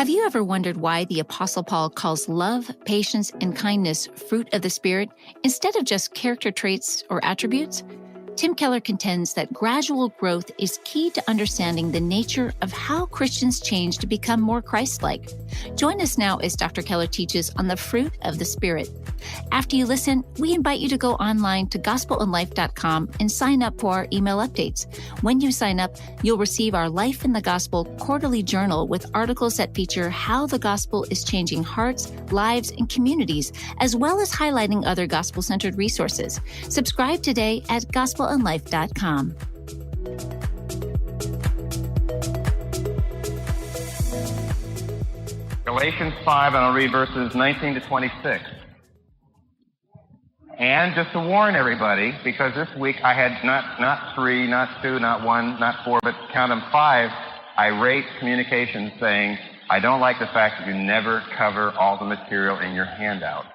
Have you ever wondered why the Apostle Paul calls love, patience, and kindness fruit of the Spirit instead of just character traits or attributes? Tim Keller contends that gradual growth is key to understanding the nature of how Christians change to become more Christ-like. Join us now as Dr. Keller teaches on the fruit of the Spirit. After you listen, we invite you to go online to gospelandlife.com and sign up for our email updates. When you sign up, you'll receive our Life in the Gospel quarterly journal with articles that feature how the gospel is changing hearts, lives, and communities, as well as highlighting other gospel-centered resources. Subscribe today at gospelandlife.com. Galatians 5, and I'll read verses 19 to 26. And just to warn everybody, because this week I had not 3, not 2, not 1, not 4, but count them 5 irate communications saying, I don't like the fact that you never cover all the material in your handout.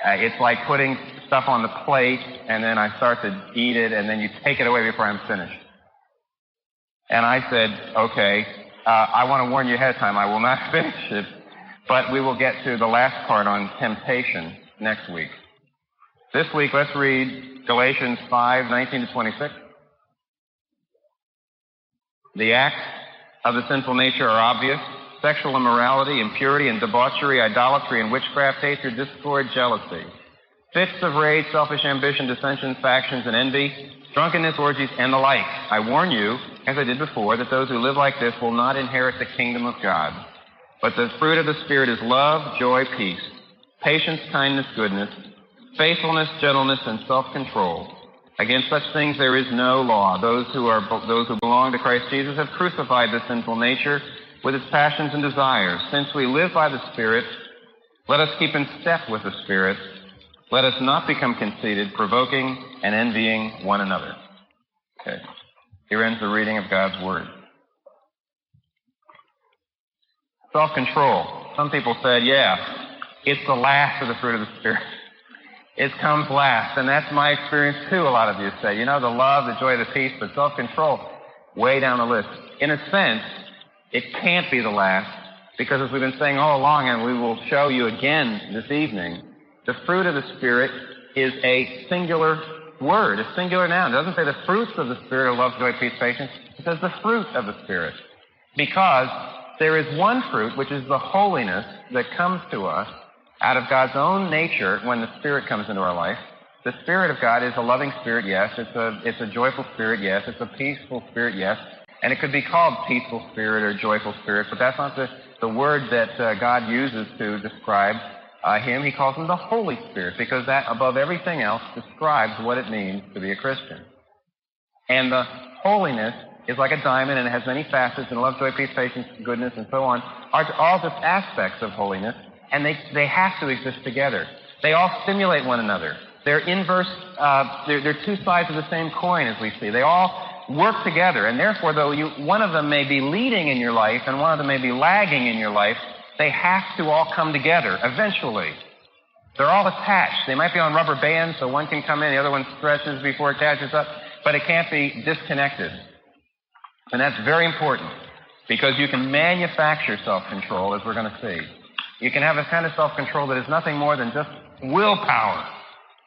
It's like putting stuff on the plate, and then I start to eat it, and then you take it away before I'm finished. And I said, okay, I want to warn you ahead of time, I will not finish it, but we will get to the last part on temptation next week. This week, let's read Galatians 5, 19 to 26. The acts of the sinful nature are obvious: sexual immorality, impurity and debauchery, idolatry and witchcraft, hatred, discord, jealousy, fits of rage, selfish ambition, dissensions, factions, and envy, drunkenness, orgies, and the like. I warn you, as I did before, that those who live like this will not inherit the kingdom of God. But the fruit of the Spirit is love, joy, peace, patience, kindness, goodness, faithfulness, gentleness, and self-control. Against such things there is no law. Those who belong to Christ Jesus have crucified the sinful nature with its passions and desires. Since we live by the Spirit, let us keep in step with the Spirit. Let us not become conceited, provoking and envying one another. Okay. Here ends the reading of God's Word. Self-control. Some people said, yeah, it's the last of the fruit of the Spirit. It comes last, and that's my experience too, a lot of you say. You know, the love, the joy, the peace, but self-control, way down the list. In a sense, it can't be the last, because as we've been saying all along, and we will show you again this evening, the fruit of the Spirit is a singular word, a singular noun. It doesn't say the fruits of the Spirit are love, joy, peace, patience. It says the fruit of the Spirit. Because there is one fruit, which is the holiness that comes to us out of God's own nature when the Spirit comes into our life. The Spirit of God is a loving Spirit, yes. It's a joyful Spirit, yes. It's a peaceful Spirit, yes. And it could be called peaceful Spirit or joyful Spirit, but that's not the word that God uses to describe Him. He calls Him the Holy Spirit, because that, above everything else, describes what it means to be a Christian. And the holiness is like a diamond, and it has many facets, and love, joy, peace, patience, goodness, and so on, are all just aspects of holiness. And they have to exist together. They all stimulate one another. They're inverse, they're two sides of the same coin, as we see. They all work together, and therefore, though one of them may be leading in your life and one of them may be lagging in your life, they have to all come together eventually. They're all attached. They might be on rubber bands, so one can come in, the other one stretches before it catches up, but it can't be disconnected. And that's very important, because you can manufacture self-control, as we're going to see. You can have a kind of self-control that is nothing more than just willpower,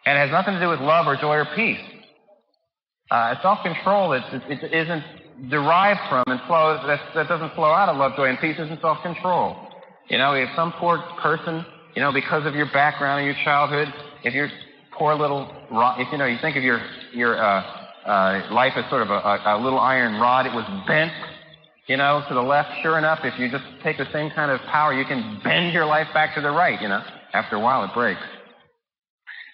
and it has nothing to do with love or joy or peace. Self-control it isn't derived from and flows, that doesn't flow out of love, joy, and peace isn't self-control. You know, if some poor person, you know, because of your background and your childhood, if your poor little, if you know, you think of your life as sort of a little iron rod, it was bent, you know, to the left. Sure enough, if you just take the same kind of power, you can bend your life back to the right, you know. After a while, it breaks.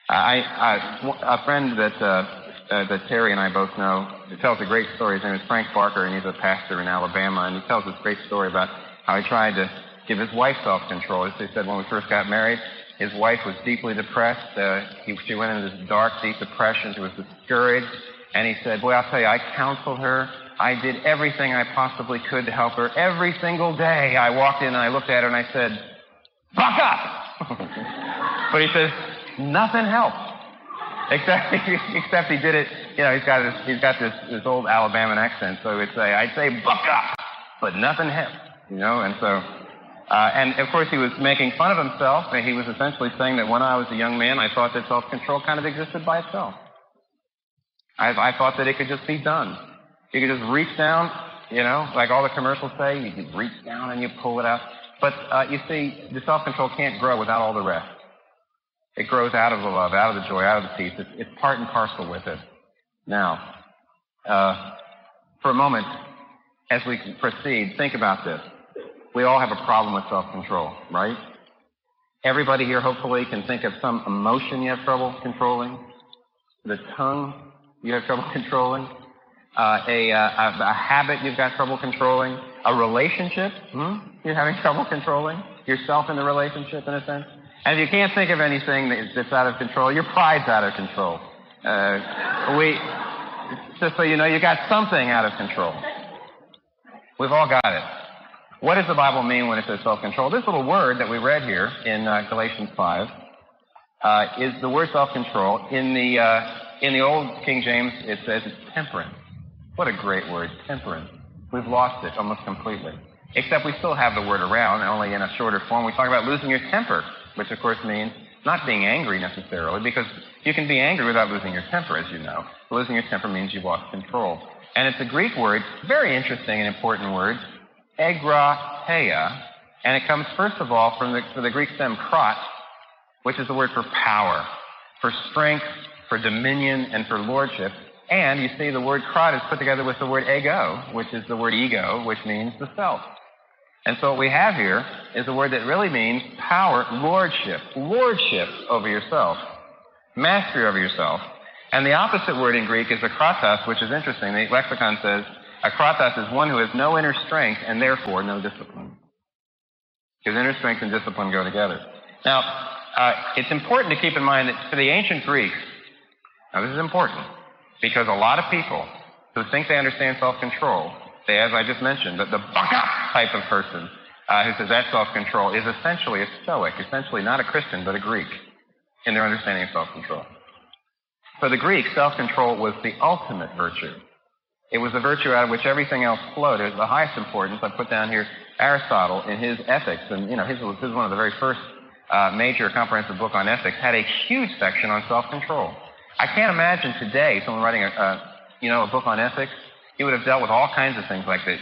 A friend that Terry and I both know, he tells a great story. His name is Frank Barker, and he's a pastor in Alabama, and he tells this great story about how he tried to give his wife self-control. As he said, when we first got married, his wife was deeply depressed. She went into this dark, deep depression. She was discouraged. And he said, boy, I'll tell you, I counseled her. I did everything I possibly could to help her. Every single day I walked in and I looked at her and I said, buck up! But he says, nothing helped. Except he did it, you know, he's got this old Alabama accent, so I'd say, buck up! But nothing helped. And so, and of course he was making fun of himself, and he was essentially saying that when I was a young man, I thought that self-control kind of existed by itself. I thought that it could just be done. You could just reach down, like all the commercials say, you could reach down and you pull it out. But you see, the self-control can't grow without all the rest. It grows out of the love, out of the joy, out of the peace. It's part and parcel with it. Now, for a moment, as we proceed, think about this. We all have a problem with self-control, right? Everybody here hopefully can think of some emotion you have trouble controlling. The tongue you have trouble controlling. A habit you've got trouble controlling. A relationship you're having trouble controlling. Yourself in the relationship, in a sense. And if you can't think of anything that's out of control, your pride's out of control. Just so you know, you got something out of control. We've all got it. What does the Bible mean when it says self-control? This little word that we read here in Galatians 5 is the word self-control. In the Old King James, it says it's temperance. What a great word, temperance. We've lost it almost completely. Except we still have the word around, only in a shorter form. We talk about losing your temper, which of course means not being angry necessarily, because you can be angry without losing your temper, as you know. Losing your temper means you've lost control. And it's a Greek word, very interesting and important word, egratheia, and it comes first of all from the Greek stem krat, which is the word for power, for strength, for dominion, and for lordship. And you see the word krat is put together with the word ego, which is the word ego, which means the self. And so what we have here is a word that really means power, lordship over yourself, mastery over yourself. And the opposite word in Greek is akratos, which is interesting. The lexicon says akratos is one who has no inner strength and therefore no discipline. Because inner strength and discipline go together. Now, it's important to keep in mind that for the ancient Greeks, now this is important, because a lot of people who think they understand self-control, they, as I just mentioned, the baka type of person who says that's self-control is essentially a Stoic, essentially not a Christian, but a Greek in their understanding of self-control. For the Greeks, self-control was the ultimate virtue. It was the virtue out of which everything else flowed. It was the highest importance. I put down here Aristotle in his Ethics, and his was one of the very first major comprehensive book on ethics, had a huge section on self-control. I can't imagine today someone writing a book on ethics. He would have dealt with all kinds of things like the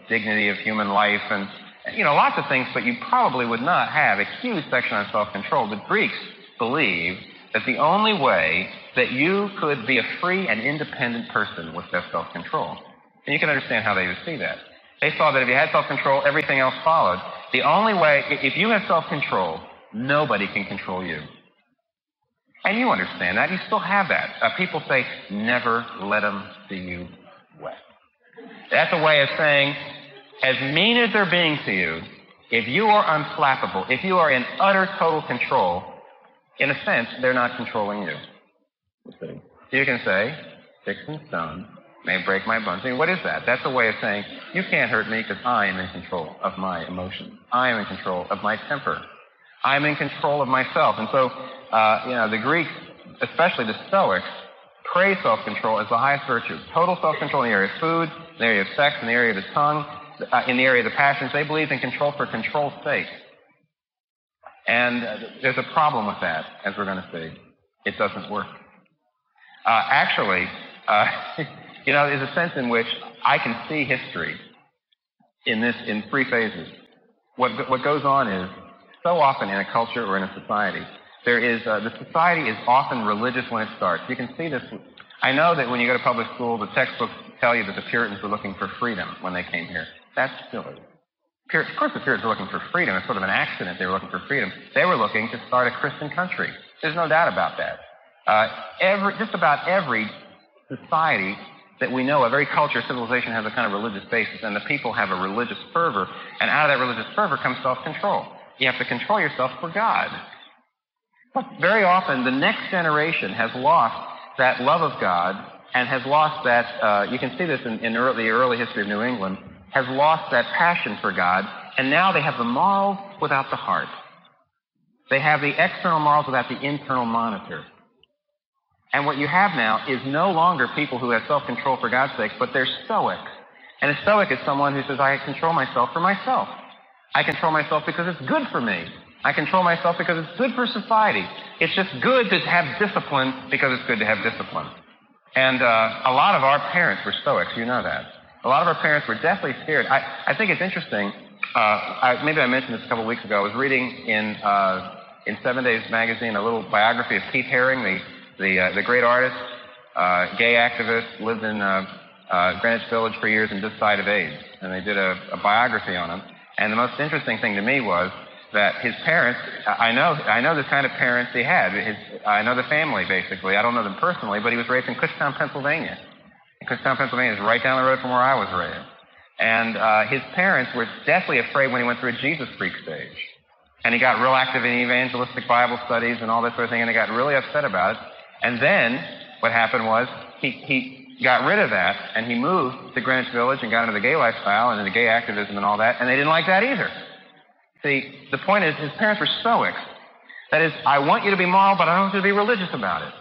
dignity of human life and lots of things, but you probably would not have a huge section on self-control. The Greeks believed that the only way that you could be a free and independent person was to have self-control. And you can understand how they would see that. They saw that if you had self-control, everything else followed. The only way, if you have self-control, nobody can control you. And you understand that. You still have that. People say, never let them see you wet. That's a way of saying, as mean as they're being to you, if you are unflappable, if you are in utter total control, in a sense, they're not controlling you. You can say, sticks and stones may break my bones. I mean, what is that? That's a way of saying, you can't hurt me because I am in control of my emotions. I am in control of my temper. I am in control of myself. And so, the Greeks, especially the Stoics, praise self-control as the highest virtue. Total self-control in the area of food, in the area of sex, in the area of the tongue, in the area of the passions. They believe in control for control's sake. And there's a problem with that, as we're going to see. It doesn't work. There's a sense in which I can see history in three phases. What goes on is, so often in a culture or in a society, the society is often religious when it starts. You can see this. I know that when you go to public school, the textbooks tell you that the Puritans were looking for freedom when they came here. That's silly. Of course the Puritans were looking for freedom. It's sort of an accident they were looking for freedom. They were looking to start a Christian country. There's no doubt about that. Just about every society that we know, every culture, civilization has a kind of religious basis, and the people have a religious fervor, and out of that religious fervor comes self-control. You have to control yourself for God. But very often, the next generation has lost that love of God and has lost that, you can see this in the early history of New England, has lost that passion for God, and now they have the morals without the heart. They have the external morals without the internal monitor. And what you have now is no longer people who have self-control for God's sake, but they're Stoics. And a Stoic is someone who says, I control myself for myself. I control myself because it's good for me. I control myself because it's good for society. It's just good to have discipline because it's good to have discipline. And a lot of our parents were Stoics, you know that. A lot of our parents were deathly scared. I think it's interesting. Maybe I mentioned this a couple of weeks ago. I was reading in 7 Days magazine a little biography of Keith Haring, the great artist, gay activist, lived in Greenwich Village for years and just died of AIDS. And they did a biography on him. And the most interesting thing to me was that his parents, I know the kind of parents he had. I know the family, basically. I don't know them personally, but he was raised in Kutztown, Pennsylvania. And Kutztown, Pennsylvania is right down the road from where I was raised. And his parents were deathly afraid when he went through a Jesus freak stage. And he got real active in evangelistic Bible studies and all that sort of thing, and they got really upset about it. And then what happened was he got rid of that, and he moved to Greenwich Village and got into the gay lifestyle and into gay activism and all that, and they didn't like that either. See, the point is, his parents were Stoics. That is, I want you to be moral, but I don't want you to be religious about it.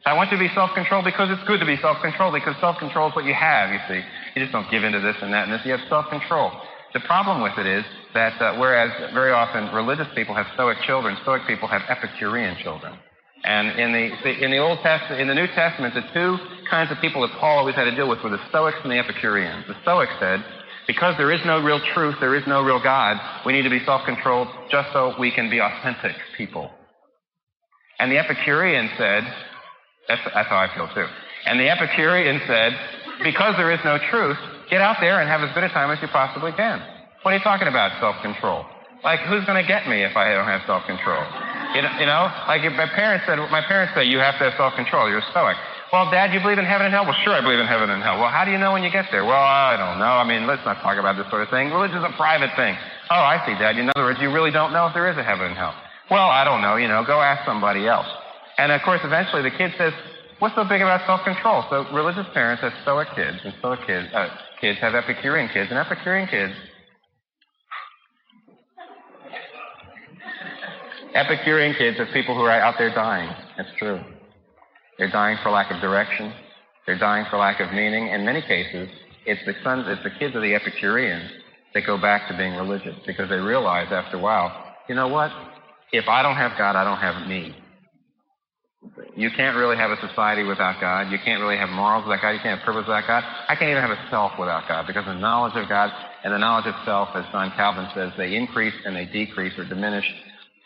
I want you to be self-controlled because it's good to be self-controlled, because self-control is what you have, you see. You just don't give in to this and that and this. You have self-control. The problem with it is that whereas very often religious people have Stoic children, Stoic people have Epicurean children. And in the Old Testament, in the New Testament, the two kinds of people that Paul always had to deal with were the Stoics and the Epicureans. The Stoics said, because there is no real truth, there is no real God, we need to be self-controlled just so we can be authentic people. And the Epicurean said, that's how I feel too. And the Epicurean said, because there is no truth, get out there and have as good a time as you possibly can. What are you talking about, self-control? Like, who's going to get me if I don't have self-control? You know, like if my parents say, you have to have self-control, you're a Stoic. Well, Dad, you believe in heaven and hell? Well, sure, I believe in heaven and hell. Well, how do you know when you get there? Well, I don't know. I mean, let's not talk about this sort of thing. Religion is a private thing. Oh, I see, Dad. In other words, you really don't know if there is a heaven and hell. Well, I don't know. Go ask somebody else. And, of course, eventually the kid says, what's so big about self-control? So religious parents have Stoic kids, and Stoic kids have Epicurean kids, and Epicurean kids have people who are out there dying. That's true. They're dying for lack of direction. They're dying for lack of meaning. In many cases, it's the kids of the Epicureans that go back to being religious because they realize after a while, you know what? If I don't have God, I don't have me. You can't really have a society without God. You can't really have morals without God. You can't have purpose without God. I can't even have a self without God, because the knowledge of God and the knowledge of self, as John Calvin says, they increase and they decrease or diminish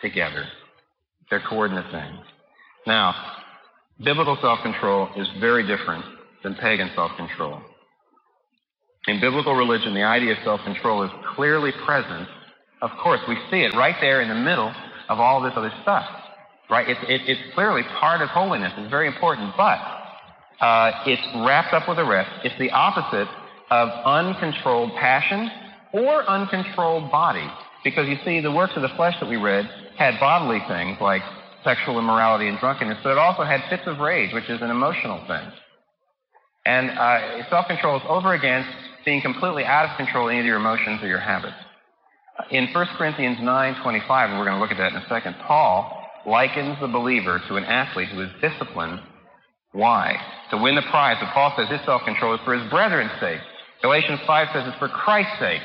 together. They're coordinate things. Now, biblical self-control is very different than pagan self-control. In biblical religion, the idea of self-control is clearly present. Of course, we see it right there in the middle of all this other stuff. Right? It's clearly part of holiness. It's very important, but it's wrapped up with the rest. It's the opposite of uncontrolled passion or uncontrolled body. Because you see, the works of the flesh that we read had bodily things like sexual immorality and drunkenness, but it also had fits of rage, which is an emotional thing. And self-control is over against being completely out of control in either your emotions or your habits. In 1 Corinthians 9:25, and we're going to look at that in a second, Paul likens the believer to an athlete who is disciplined. Why? To win the prize. But Paul says his self-control is for his brethren's sake. Galatians 5 says it's for Christ's sake.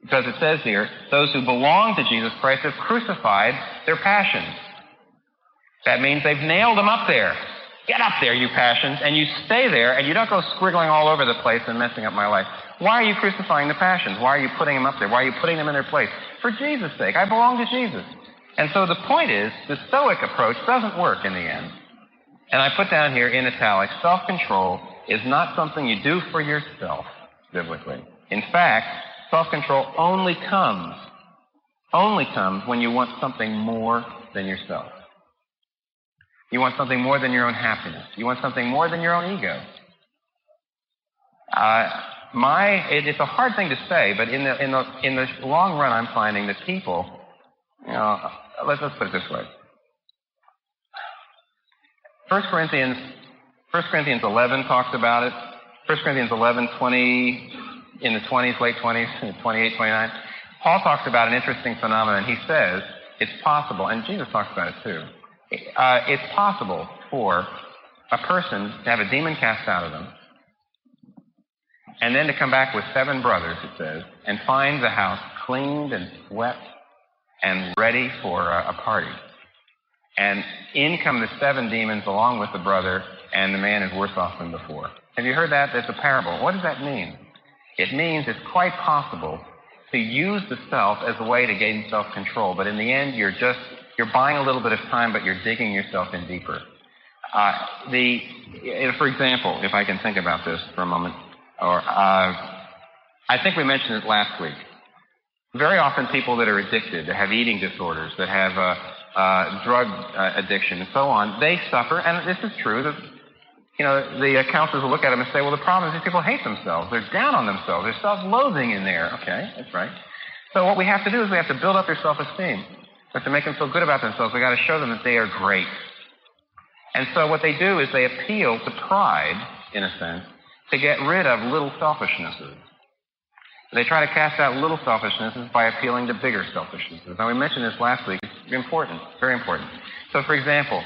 Because it says here, those who belong to Jesus Christ have crucified their passions. That means they've nailed them up there. Get up there, you passions, and you stay there, and you don't go squiggling all over the place and messing up my life. Why are you crucifying the passions? Why are you putting them up there? Why are you putting them in their place? For Jesus' sake. I belong to Jesus. And so the point is, the Stoic approach doesn't work in the end. And I put down here in italics, self-control is not something you do for yourself, biblically. In fact, self-control only comes when you want something more than yourself. You want something more than your own happiness. You want something more than your own ego. It's a hard thing to say, but in the long run, I'm finding that people, let's put it this way. 1 Corinthians 11 talks about it. 1 Corinthians 11, 20, in the 20s, late 20s, 28, 29. Paul talks about an interesting phenomenon. He says it's possible, and Jesus talks about it too. It's possible for a person to have a demon cast out of them and then to come back with 7 brothers, it says, and find the house cleaned and swept and ready for a party. And in come the 7 demons along with the brother, and the man is worse off than before. Have you heard that? That's a parable. What does that mean? It means it's quite possible to use the self as a way to gain self-control, but in the end, you're buying a little bit of time, but you're digging yourself in deeper. For example, if I can think about this for a moment, I think we mentioned it last week. Very often people that are addicted, that have eating disorders, that have drug addiction and so on, they suffer, and this is true, the counselors will look at them and say, well, the problem is these people hate themselves. They're down on themselves. There's self-loathing in there. Okay, that's right. So what we have to do is we have to build up their self-esteem. We have to make them feel good about themselves. We've got to show them that they are great. And so what they do is they appeal to pride, in a sense, to get rid of little selfishnesses. They try to cast out little selfishnesses by appealing to bigger selfishnesses. Now, we mentioned this last week. It's important, very important. So, for example,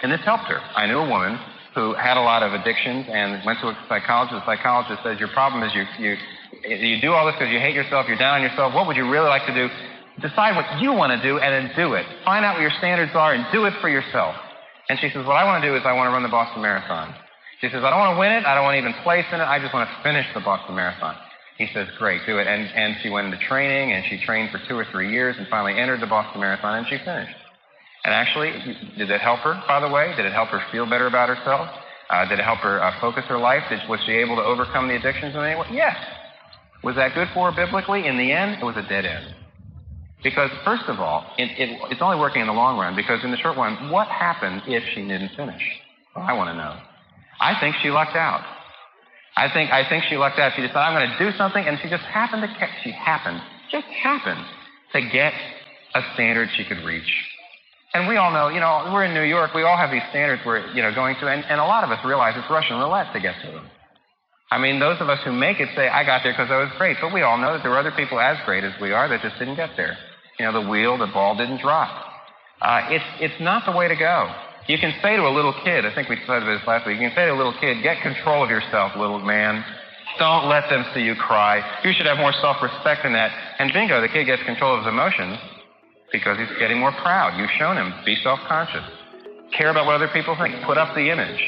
and this helped her. I knew a woman who had a lot of addictions and went to a psychologist. The psychologist says, your problem is you do all this because you hate yourself, you're down on yourself. What would you really like to do? Decide what you want to do and then do it. Find out what your standards are and do it for yourself. And she says, what I want to do is I want to run the Boston Marathon. She says, I don't want to win it. I don't want to even place in it. I just want to finish the Boston Marathon. He says, great, do it. And she went into training, and she trained for 2 or 3 years and finally entered the Boston Marathon, and she finished. And actually, did it help her, by the way? Did it help her feel better about herself? Did it help her focus her life? Was she able to overcome the addictions in any way? Yes. Was that good for her biblically? In the end, it was a dead end. Because, first of all, it's only working in the long run, because in the short run, what happened if she didn't finish? Well, I want to know. I think she lucked out. I think she lucked out. She decided, I'm going to do something, and she just happened to get a standard she could reach. And we all know, we're in New York, we all have these standards we're, going to, and a lot of us realize it's Russian roulette to get to them. I mean, those of us who make it say, I got there because I was great, but we all know that there were other people as great as we are that just didn't get there. The ball didn't drop. It's not the way to go. You can say to a little kid, I think we said this last week, you can say to a little kid, get control of yourself, little man. Don't let them see you cry. You should have more self-respect than that. And bingo, the kid gets control of his emotions because he's getting more proud. You've shown him, be self-conscious. Care about what other people think. Put up the image.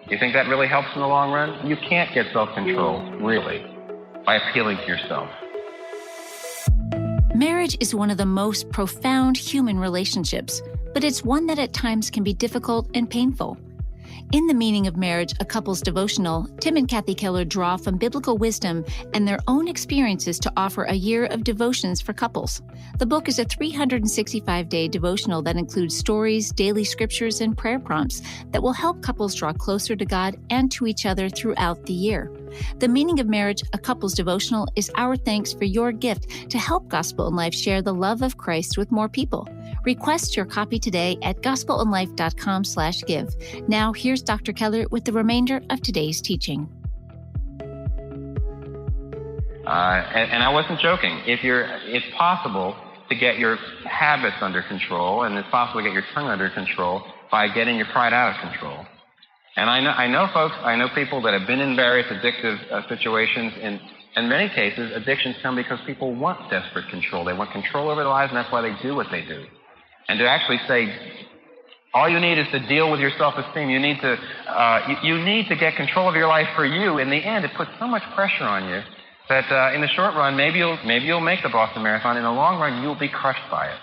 You think that really helps in the long run? You can't get self-control, really, by appealing to yourself. Marriage is one of the most profound human relationships, but it's one that at times can be difficult and painful. In The Meaning of Marriage, a couple's devotional, Tim and Kathy Keller draw from biblical wisdom and their own experiences to offer a year of devotions for couples. The book is a 365-day devotional that includes stories, daily scriptures, and prayer prompts that will help couples draw closer to God and to each other throughout the year. The Meaning of Marriage, a couple's devotional, is our thanks for your gift to help Gospel in Life share the love of Christ with more people. Request your copy today at gospelinlife.com/give. Now, here's Dr. Keller with the remainder of today's teaching. And I wasn't joking. It's possible to get your habits under control, and it's possible to get your tongue under control by getting your pride out of control. And I know people that have been in various addictive situations. In many cases, addictions come because people want desperate control. They want control over their lives, and that's why they do what they do. And to actually say, all you need is to deal with your self-esteem. You need to get control of your life for you. In the end, it puts so much pressure on you that in the short run, maybe you'll make the Boston Marathon. In the long run, you'll be crushed by it.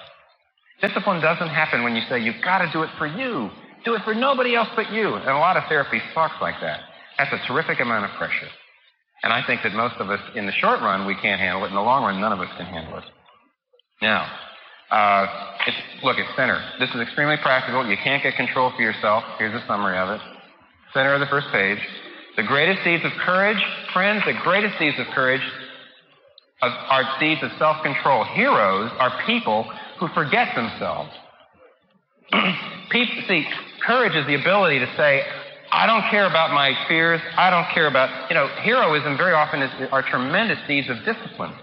Discipline doesn't happen when you say, you've got to do it for you. Do it for nobody else but you. And a lot of therapy talks like that. That's a terrific amount of pressure. And I think that most of us, in the short run, we can't handle it. In the long run, none of us can handle it. Now, it's center. This is extremely practical. You can't get control for yourself. Here's a summary of it. Center of the first page. The greatest deeds of courage, friends, the greatest deeds of courage are deeds of self-control. Heroes are people who forget themselves. See, courage is the ability to say, I don't care about my fears. I don't care about, heroism very often are tremendous deeds of discipline.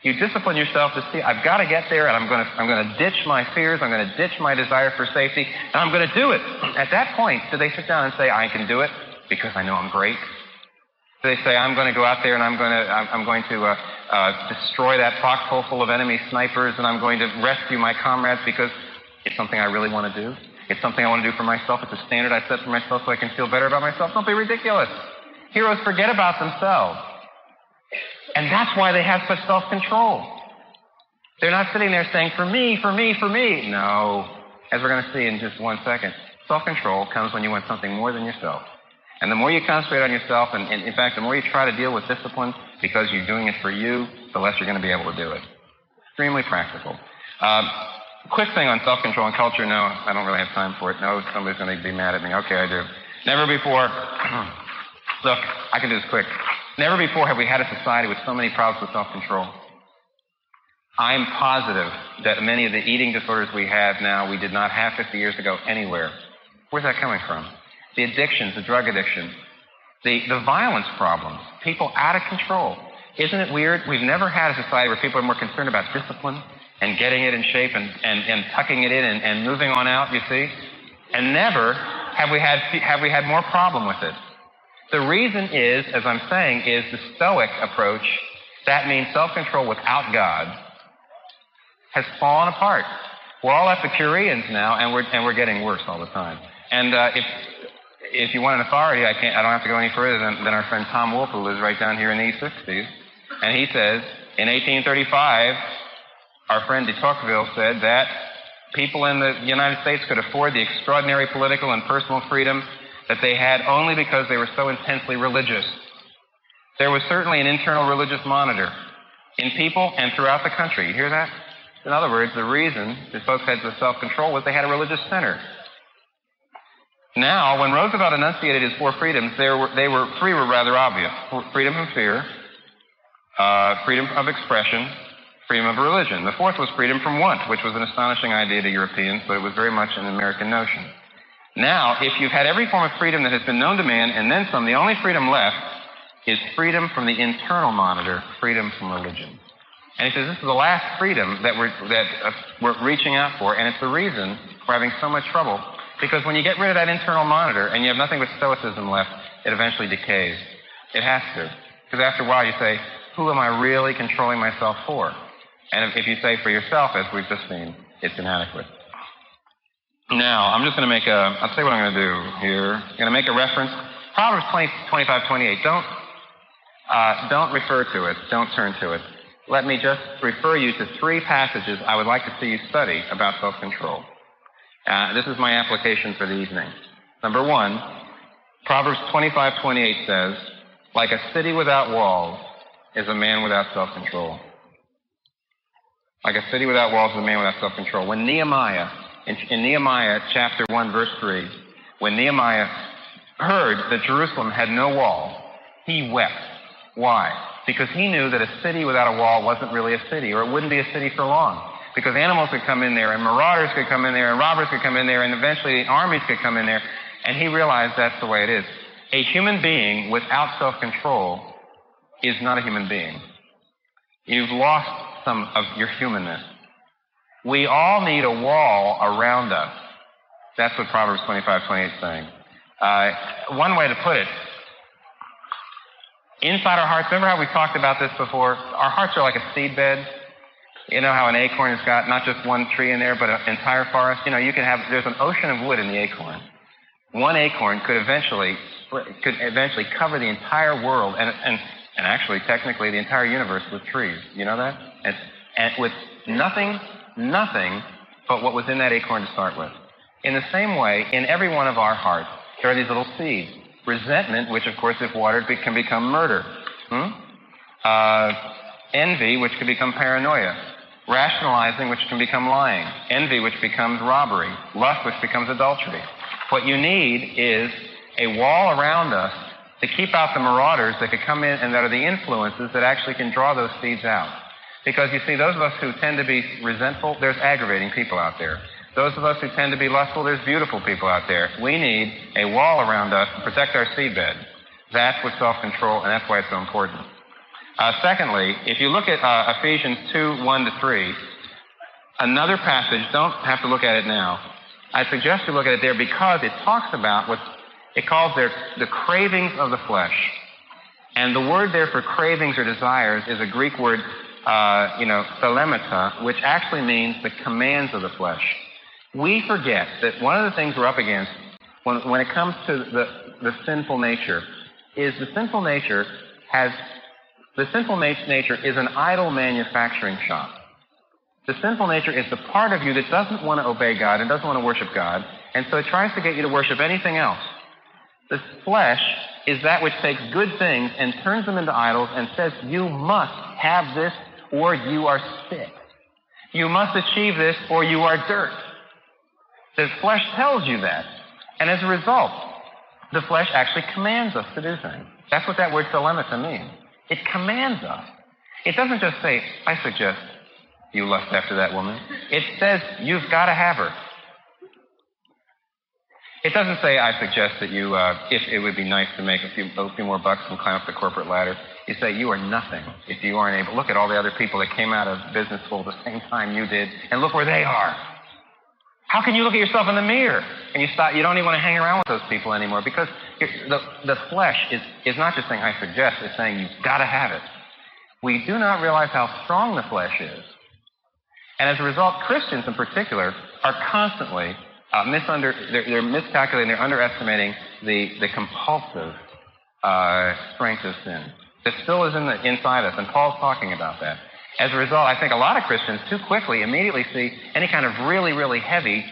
You discipline yourself to see, I've got to get there, and I'm going to ditch my fears. I'm going to ditch my desire for safety, and I'm going to do it. At that point, do they sit down and say, I can do it because I know I'm great? They say, I'm going to go out there and I'm going to destroy that foxhole full of enemy snipers, and I'm going to rescue my comrades because it's something I really want to do. It's something I want to do for myself. It's a standard I set for myself so I can feel better about myself. Don't be ridiculous. Heroes forget about themselves. And that's why they have such self-control. They're not sitting there saying, for me, for me, for me. No. As we're going to see in just 1 second, self-control comes when you want something more than yourself. And the more you concentrate on yourself, and in fact, the more you try to deal with discipline because you're doing it for you, the less you're going to be able to do it. Extremely practical. Quick thing on self-control and culture. No, I don't really have time for it. No, somebody's going to be mad at me. Okay, I do. Never before. Look, I can do this quick. Never before have we had a society with so many problems with self-control. I'm positive that many of the eating disorders we have now, we did not have 50 years ago anywhere. Where's that coming from? The addictions, the drug addictions, the violence problems, people out of control. Isn't it weird? We've never had a society where people are more concerned about discipline and getting it in shape and tucking it in and moving on out, you see? And never have we had more problem with it. The reason is, as I'm saying, is the Stoic approach. That means self-control without God has fallen apart. We're all Epicureans now, and we're getting worse all the time. And if you want an authority, I don't have to go any further than our friend Tom Wolfe, who lives right down here in the East 60s. And he says, in 1835, our friend de Tocqueville said that people in the United States could afford the extraordinary political and personal freedom that they had only because they were so intensely religious. There was certainly an internal religious monitor in people and throughout the country. You hear that? In other words, the reason these folks had the self-control was they had a religious center. Now, when Roosevelt enunciated his four freedoms, three were rather obvious. Freedom from fear, freedom of expression, freedom of religion. The fourth was freedom from want, which was an astonishing idea to Europeans, but it was very much an American notion. Now, if you've had every form of freedom that has been known to man, and then some, the only freedom left is freedom from the internal monitor, freedom from religion. And he says this is the last freedom that we're reaching out for, and it's the reason we're having so much trouble. Because when you get rid of that internal monitor and you have nothing but stoicism left, it eventually decays. It has to. Because after a while you say, who am I really controlling myself for? And if you say for yourself, as we've just seen, it's inadequate. Now, I'm just going to I'll say what I'm going to do here. I'm going to make a reference. Proverbs 25:28. Don't refer to it. Don't turn to it. Let me just refer you to three passages I would like to see you study about self-control. This is my application for the evening. Number one, Proverbs 25:28 says, like a city without walls is a man without self-control. Like a city without walls is a man without self-control. When Nehemiah, in Nehemiah chapter 1, verse 3, when Nehemiah heard that Jerusalem had no wall, he wept. Why? Because he knew that a city without a wall wasn't really a city, or it wouldn't be a city for long. Because animals could come in there, and marauders could come in there, and robbers could come in there, and eventually armies could come in there. And he realized that's the way it is. A human being without self-control is not a human being. You've lost some of your humanness. We all need a wall around us. That's what Proverbs 25:28 is saying. One way to put it, inside our hearts, remember how we talked about this before? Our hearts are like a seed bed. You know how an acorn has got not just one tree in there, but an entire forest? You know, there's an ocean of wood in the acorn. One acorn could eventually cover the entire world, and actually, technically, the entire universe with trees. You know that? And with nothing but what was in that acorn to start with. In the same way, in every one of our hearts, there are these little seeds. Resentment, which, of course, if watered, can become murder. Envy, which can become paranoia. Rationalizing, which can become lying. Envy, which becomes robbery. Lust, which becomes adultery. What you need is a wall around us to keep out the marauders that could come in and that are the influences that actually can draw those seeds out. Because, you see, those of us who tend to be resentful, there's aggravating people out there. Those of us who tend to be lustful, there's beautiful people out there. We need a wall around us to protect our seedbed. That's what self-control, and that's why it's so important. Secondly, if you look at Ephesians 2:1-3, another passage, don't have to look at it now. I suggest you look at it there because it talks about what it calls the cravings of the flesh. And the word there for cravings or desires is a Greek word, thalemata, which actually means the commands of the flesh. We forget that one of the things we're up against when it comes to the sinful nature is the sinful nature is an idol manufacturing shop. The sinful nature is the part of you that doesn't want to obey God and doesn't want to worship God, and so it tries to get you to worship anything else. The flesh is that which takes good things and turns them into idols and says, you must have this or you are sick. You must achieve this or you are dirt. The flesh tells you that. And as a result, the flesh actually commands us to do things. That's what that word thalemata means. It commands us. It doesn't just say, I suggest you lust after that woman. It says, you've got to have her. It doesn't say, I suggest that you, if it would be nice to make a few more bucks and climb up the corporate ladder. You say, you are nothing if you aren't able. Look at all the other people that came out of business school at the same time you did, and look where they are. How can you look at yourself in the mirror and you don't even want to hang around with those people anymore? Because the flesh is not just saying, I suggest, it's saying you've got to have it. We do not realize how strong the flesh is. And as a result, Christians in particular are constantly they're miscalculating, they're underestimating the compulsive strength of sin that still is inside us, and Paul's talking about that. As a result, I think a lot of Christians too quickly immediately see any kind of really, really heavy,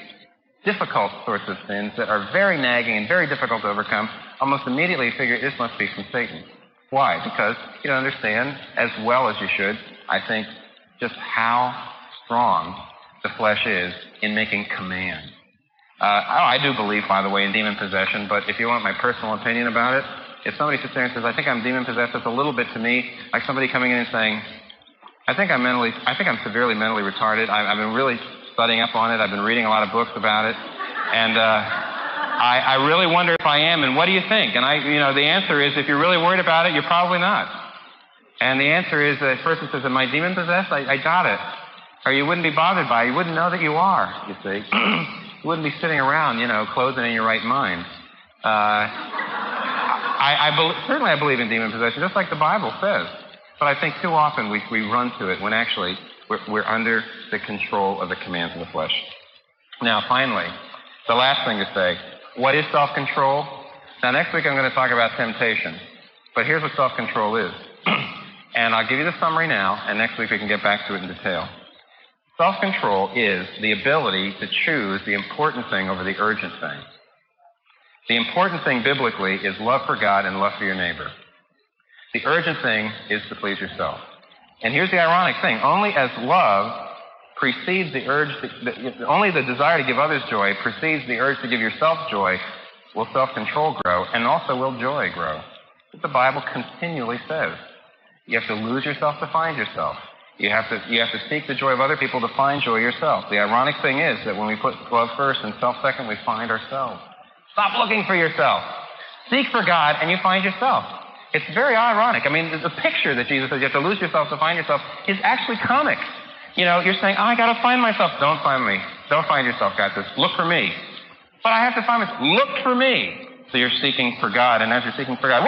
difficult sorts of sins that are very nagging and very difficult to overcome, almost immediately figure this must be from Satan. Why? Because you don't understand as well as you should, I think, just how strong the flesh is in making commands. I do believe, by the way, in demon possession, but if you want my personal opinion about it, if somebody sits there and says, I think I'm demon possessed, it's a little bit to me like somebody coming in and saying, I think I'm severely mentally retarded. I've been really studying up on it. I've been reading a lot of books about it. And I really wonder if I am, and what do you think? And the answer is, if you're really worried about it, you're probably not. And the answer is, the person says, am I demon possessed? I got it. Or you wouldn't be bothered by it. You wouldn't know that you are, you see. You wouldn't be sitting around, clothed in your right mind. Certainly I believe in demon possession, just like the Bible says. But I think too often we run to it when actually we're under the control of the commands of the flesh. Now, finally, the last thing to say, what is self-control? Now, next week I'm going to talk about temptation. But here's what self-control is. And I'll give you the summary now, and next week we can get back to it in detail. Self-control is the ability to choose the important thing over the urgent thing. The important thing biblically is love for God and love for your neighbor. The urgent thing is to please yourself. And here's the ironic thing. Only as love precedes the urge, only the desire to give others joy precedes the urge to give yourself joy, will self-control grow, and also will joy grow. What the Bible continually says. You have to lose yourself to find yourself. You have to seek the joy of other people to find joy yourself. The ironic thing is that when we put love first and self second, we find ourselves. Stop looking for yourself. Seek for God and you find yourself. It's very ironic. I mean, the picture that Jesus says you have to lose yourself to find yourself is actually comic. You're saying, I got to find myself. Don't find me. Don't find yourself, God says. Look for me. But I have to find myself. Look for me. So you're seeking for God, and as you're seeking for God,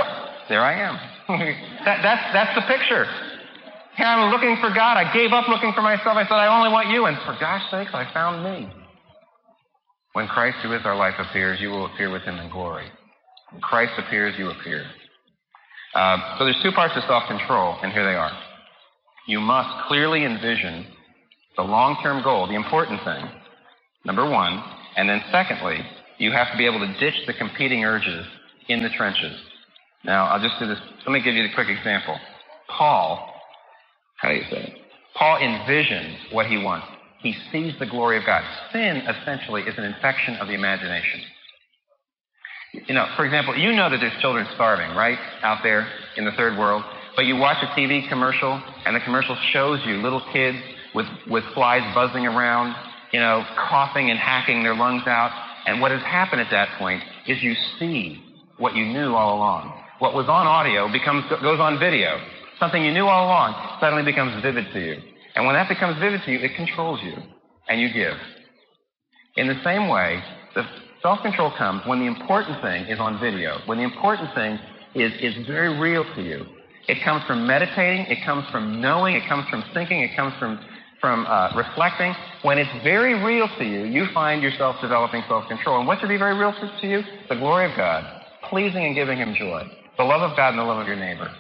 there I am. That's the picture. Here I'm looking for God. I gave up looking for myself. I said, I only want you. And for gosh sakes, I found me. When Christ, who is our life, appears, you will appear with him in glory. When Christ appears, you appear. So there's two parts of self-control, and here they are. You must clearly envision the long-term goal, the important thing, number one. And then secondly, you have to be able to ditch the competing urges in the trenches. Now, I'll just do this. Let me give you a quick example. Paul envisions what he wants. He sees the glory of God. Sin, essentially, is an infection of the imagination. For example, that there's children starving, right, out there in the third world. But you watch a TV commercial, and the commercial shows you little kids with flies buzzing around, coughing and hacking their lungs out. And what has happened at that point is you see what you knew all along. What was on audio goes on video. Something you knew all along suddenly becomes vivid to you. And when that becomes vivid to you, it controls you, and you give. In the same way, the self-control comes when the important thing is on video, when the important thing is very real to you. It comes from meditating, it comes from knowing, it comes from thinking, it comes from reflecting. When it's very real to you, you find yourself developing self-control. And what should be very real to you? The glory of God, pleasing and giving him joy. The love of God and the love of your neighbor.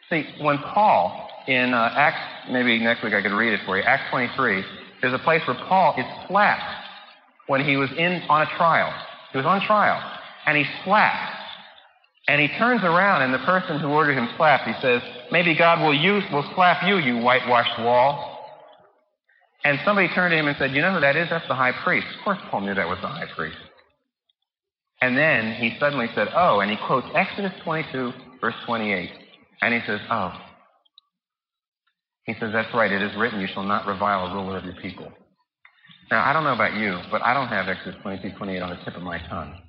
See, when Paul, in Acts, maybe next week I could read it for you, Acts 23, there's a place where Paul is slapped when he was on a trial. He was on trial, and he's slapped. And he turns around, and the person who ordered him slapped, he says, maybe God will slap you, you whitewashed wall. And somebody turned to him and said, you know who that is? That's the high priest. Of course Paul knew that was the high priest. And then he suddenly said, oh, and he quotes Exodus 22, verse 28. And he says, oh. He says, that's right, it is written, you shall not revile a ruler of your people. Now, I don't know about you, but I don't have Exodus 22, 28 on the tip of my tongue.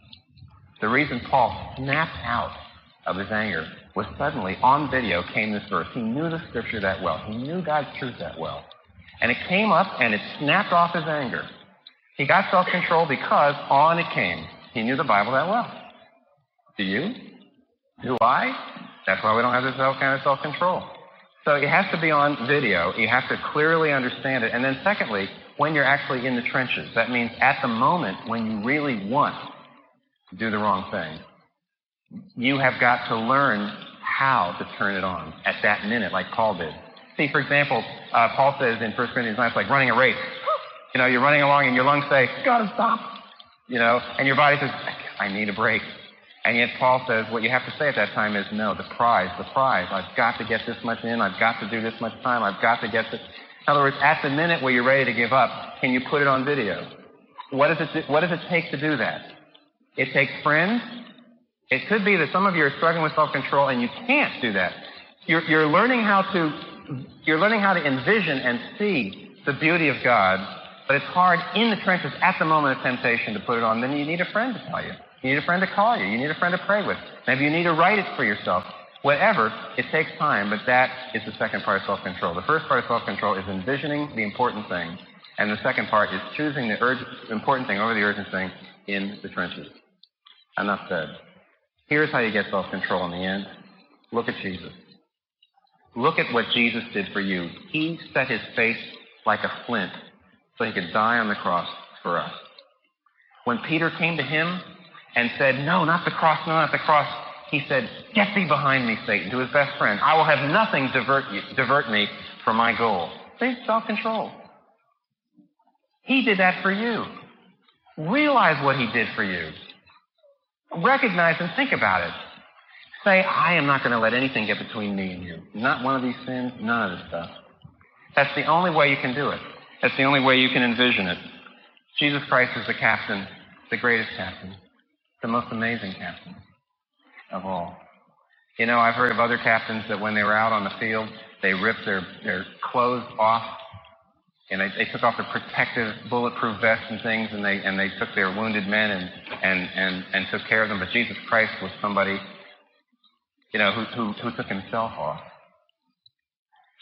The reason Paul snapped out of his anger was suddenly, on video, came this verse. He knew the scripture that well. He knew God's truth that well. And it came up, and it snapped off his anger. He got self-control because on it came. He knew the Bible that well. Do you? Do I? That's why we don't have this kind of self-control. So it has to be on video. You have to clearly understand it. And then secondly, when you're actually in the trenches, that means at the moment when you really want to do the wrong thing, you have got to learn how to turn it on at that minute, like Paul did. See, for example, Paul says in 1 Corinthians 9, it's like running a race. You know, you're running along and your lungs say, gotta stop. You know, and your body says, I need a break. And yet Paul says what you have to say at that time is, no, the prize. I've got to get this much in. I've got to do this much time. I've got to get this. In other words, at the minute where you're ready to give up, can you put it on video? What does it take to do that? It takes friends. It could be that some of you are struggling with self-control and you can't do that. You're learning how to envision and see the beauty of God, but it's hard in the trenches at the moment of temptation to put it on. Then you need a friend to tell you. You need a friend to call you. You need a friend to pray with. Maybe you need to write it for yourself. Whatever, it takes time, but that is the second part of self-control. The first part of self-control is envisioning the important thing, and the second part is choosing the important thing over the urgent thing in the trenches. Enough said. Here's how you get self-control in the end. Look at Jesus. Look at what Jesus did for you. He set his face like a flint so he could die on the cross for us. When Peter came to him and said, no, not the cross, he said, get thee behind me, Satan, to his best friend. I will have nothing divert me from my goal. See, self-control. He did that for you. Realize what he did for you. Recognize and think about it. Say, I am not going to let anything get between me and you. Not one of these sins, none of this stuff. That's the only way you can do it. That's the only way you can envision it. Jesus Christ is the captain, the greatest captain, the most amazing captain of all. You know, I've heard of other captains that when they were out on the field, they ripped their clothes off, and they took off their protective, bulletproof vests and things, and they took their wounded men and took care of them. But Jesus Christ was somebody, you know, who took himself off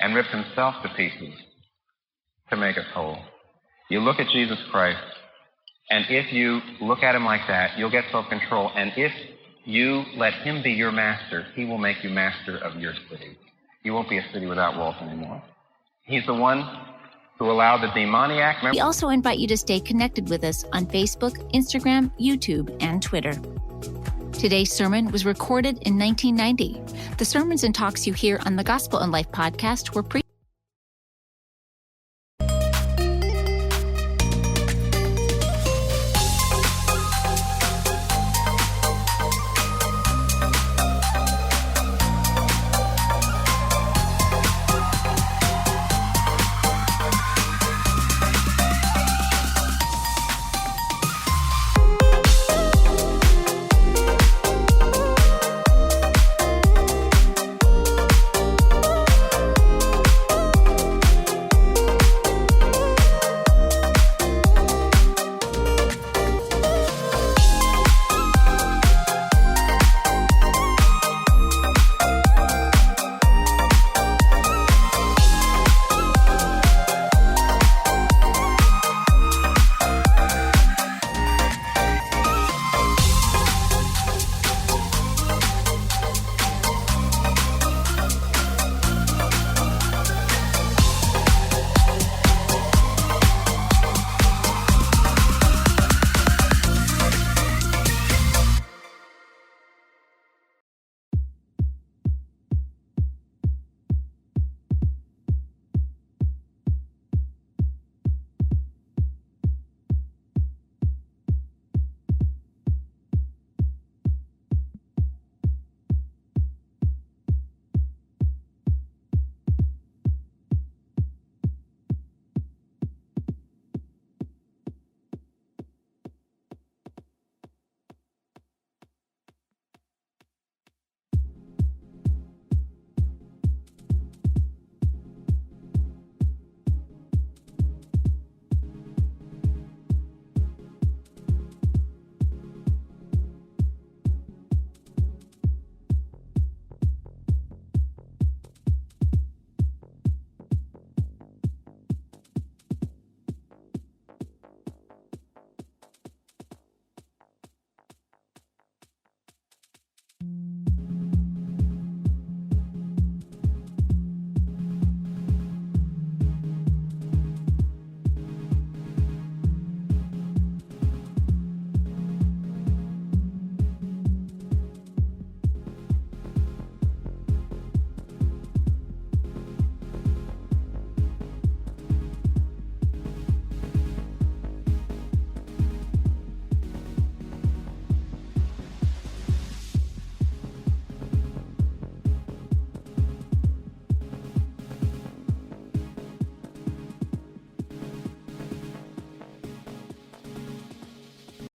and ripped himself to pieces to make us whole. You look at Jesus Christ, and if you look at him like that, you'll get self-control. And if you let him be your master, he will make you master of your city. You won't be a city without walls anymore. He's the one who allowed the demoniac... We also invite you to stay connected with us on Facebook, Instagram, YouTube, and Twitter. Today's sermon was recorded in 1990. The sermons and talks you hear on the Gospel and Life podcast were